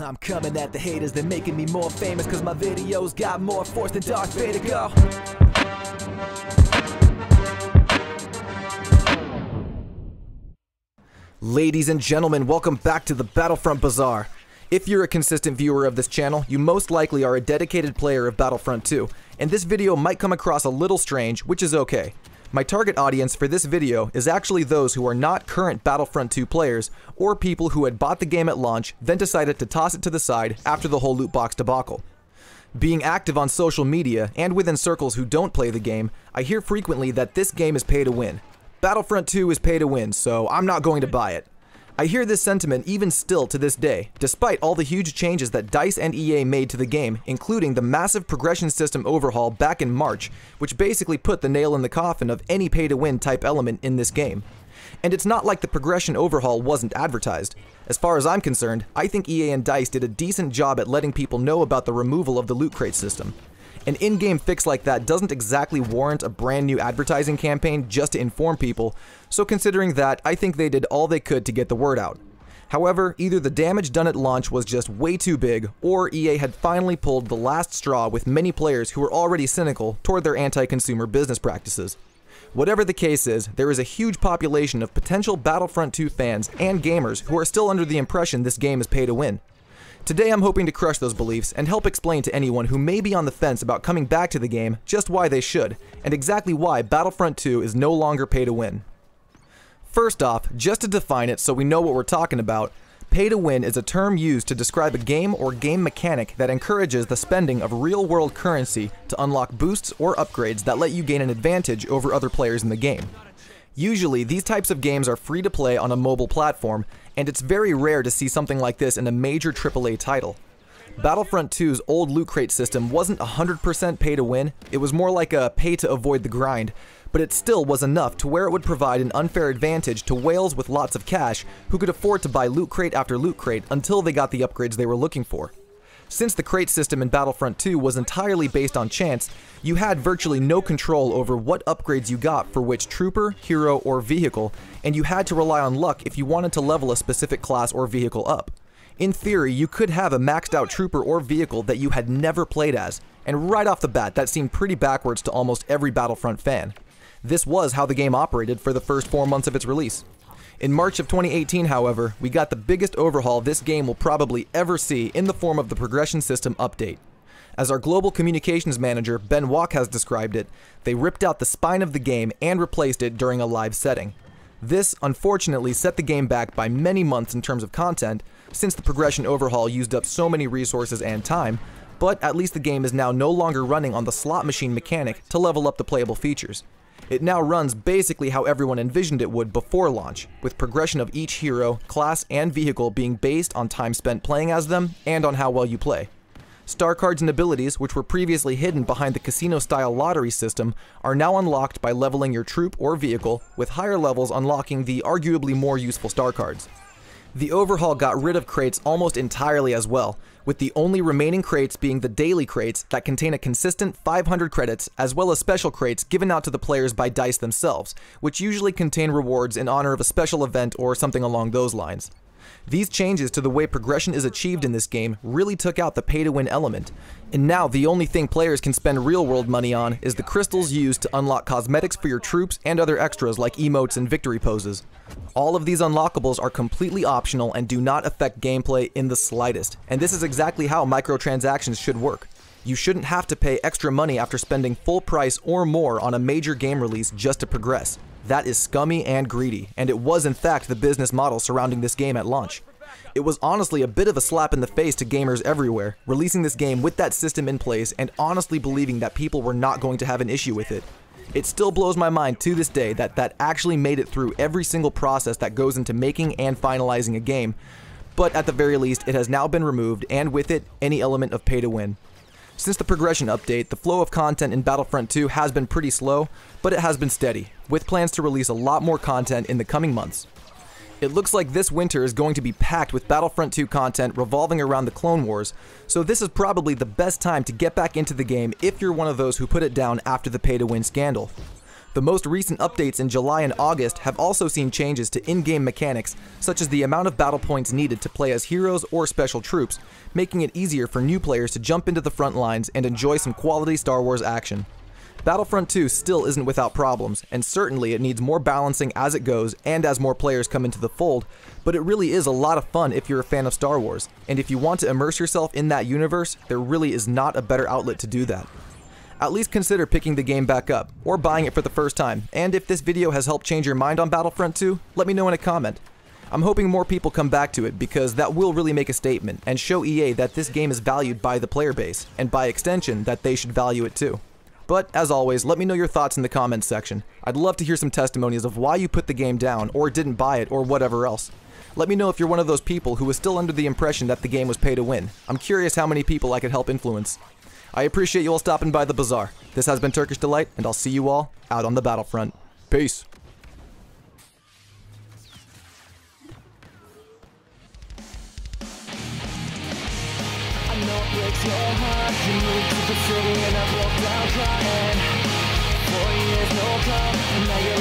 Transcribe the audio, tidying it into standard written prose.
I'm coming at the haters, they're making me more famous, cause my videos got more force than Darth Vader. Go! Ladies and gentlemen, welcome back to the Battlefront Bazaar. If you're a consistent viewer of this channel, you most likely are a dedicated player of Battlefront 2, and this video might come across a little strange, which is okay. My target audience for this video is actually those who are not current Battlefront 2 players, or people who had bought the game at launch, then decided to toss it to the side after the whole loot box debacle. Being active on social media, and within circles who don't play the game, I hear frequently that this game is pay to win. Battlefront 2 is pay to win, so I'm not going to buy it. I hear this sentiment even still to this day, despite all the huge changes that DICE and EA made to the game, including the massive progression system overhaul back in March, which basically put the nail in the coffin of any pay-to-win type element in this game. And it's not like the progression overhaul wasn't advertised. As far as I'm concerned, I think EA and DICE did a decent job at letting people know about the removal of the loot crate system. An in-game fix like that doesn't exactly warrant a brand new advertising campaign just to inform people, so considering that, I think they did all they could to get the word out. However, either the damage done at launch was just way too big, or EA had finally pulled the last straw with many players who were already cynical toward their anti-consumer business practices. Whatever the case is, there is a huge population of potential Battlefront 2 fans and gamers who are still under the impression this game is pay to win. Today I'm hoping to crush those beliefs and help explain to anyone who may be on the fence about coming back to the game just why they should, and exactly why Battlefront 2 is no longer pay to win. First off, just to define it so we know what we're talking about, pay to win is a term used to describe a game or game mechanic that encourages the spending of real-world currency to unlock boosts or upgrades that let you gain an advantage over other players in the game. Usually, these types of games are free to play on a mobile platform, and it's very rare to see something like this in a major AAA title. Battlefront 2's old loot crate system wasn't 100% pay to win, it was more like a pay to avoid the grind, but it still was enough to where it would provide an unfair advantage to whales with lots of cash who could afford to buy loot crate after loot crate until they got the upgrades they were looking for. Since the crate system in Battlefront 2 was entirely based on chance, you had virtually no control over what upgrades you got for which trooper, hero, or vehicle, and you had to rely on luck if you wanted to level a specific class or vehicle up. In theory, you could have a maxed out trooper or vehicle that you had never played as, and right off the bat that seemed pretty backwards to almost every Battlefront fan. This was how the game operated for the first 4 months of its release. In March of 2018, however, we got the biggest overhaul this game will probably ever see in the form of the progression system update. As our global communications manager, Ben Walk, has described it, they ripped out the spine of the game and replaced it during a live setting. This, unfortunately, set the game back by many months in terms of content, since the progression overhaul used up so many resources and time, but at least the game is now no longer running on the slot machine mechanic to level up the playable features. It now runs basically how everyone envisioned it would before launch, with progression of each hero, class, and vehicle being based on time spent playing as them and on how well you play. Star cards and abilities, which were previously hidden behind the casino-style lottery system, are now unlocked by leveling your troop or vehicle, with higher levels unlocking the arguably more useful star cards. The overhaul got rid of crates almost entirely as well, with the only remaining crates being the daily crates that contain a consistent 500 credits, as well as special crates given out to the players by DICE themselves, which usually contain rewards in honor of a special event or something along those lines. These changes to the way progression is achieved in this game really took out the pay-to-win element, and now the only thing players can spend real-world money on is the crystals used to unlock cosmetics for your troops and other extras like emotes and victory poses. All of these unlockables are completely optional and do not affect gameplay in the slightest, and this is exactly how microtransactions should work. You shouldn't have to pay extra money after spending full price or more on a major game release just to progress. That is scummy and greedy, and it was in fact the business model surrounding this game at launch. It was honestly a bit of a slap in the face to gamers everywhere, releasing this game with that system in place and honestly believing that people were not going to have an issue with it. It still blows my mind to this day that that actually made it through every single process that goes into making and finalizing a game, but at the very least it has now been removed, and with it, any element of pay to win. Since the progression update, the flow of content in Battlefront 2 has been pretty slow, but it has been steady, with plans to release a lot more content in the coming months. It looks like this winter is going to be packed with Battlefront 2 content revolving around the Clone Wars, so this is probably the best time to get back into the game if you're one of those who put it down after the pay-to-win scandal. The most recent updates in July and August have also seen changes to in-game mechanics, such as the amount of battle points needed to play as heroes or special troops, making it easier for new players to jump into the front lines and enjoy some quality Star Wars action. Battlefront 2 still isn't without problems, and certainly it needs more balancing as it goes and as more players come into the fold, but it really is a lot of fun if you're a fan of Star Wars, and if you want to immerse yourself in that universe, there really is not a better outlet to do that. At least consider picking the game back up, or buying it for the first time, and if this video has helped change your mind on Battlefront 2, let me know in a comment. I'm hoping more people come back to it because that will really make a statement and show EA that this game is valued by the player base, and by extension that they should value it too. But as always, let me know your thoughts in the comments section. I'd love to hear some testimonies of why you put the game down, or didn't buy it, or whatever else. Let me know if you're one of those people who was still under the impression that the game was pay to win. I'm curious how many people I could help influence. I appreciate you all stopping by the bazaar. This has been Turkish Delight, and I'll see you all out on the battlefront. Peace. I know it breaks your heart. You moved to the city and I broke down crying. 4 years, no come, and now you're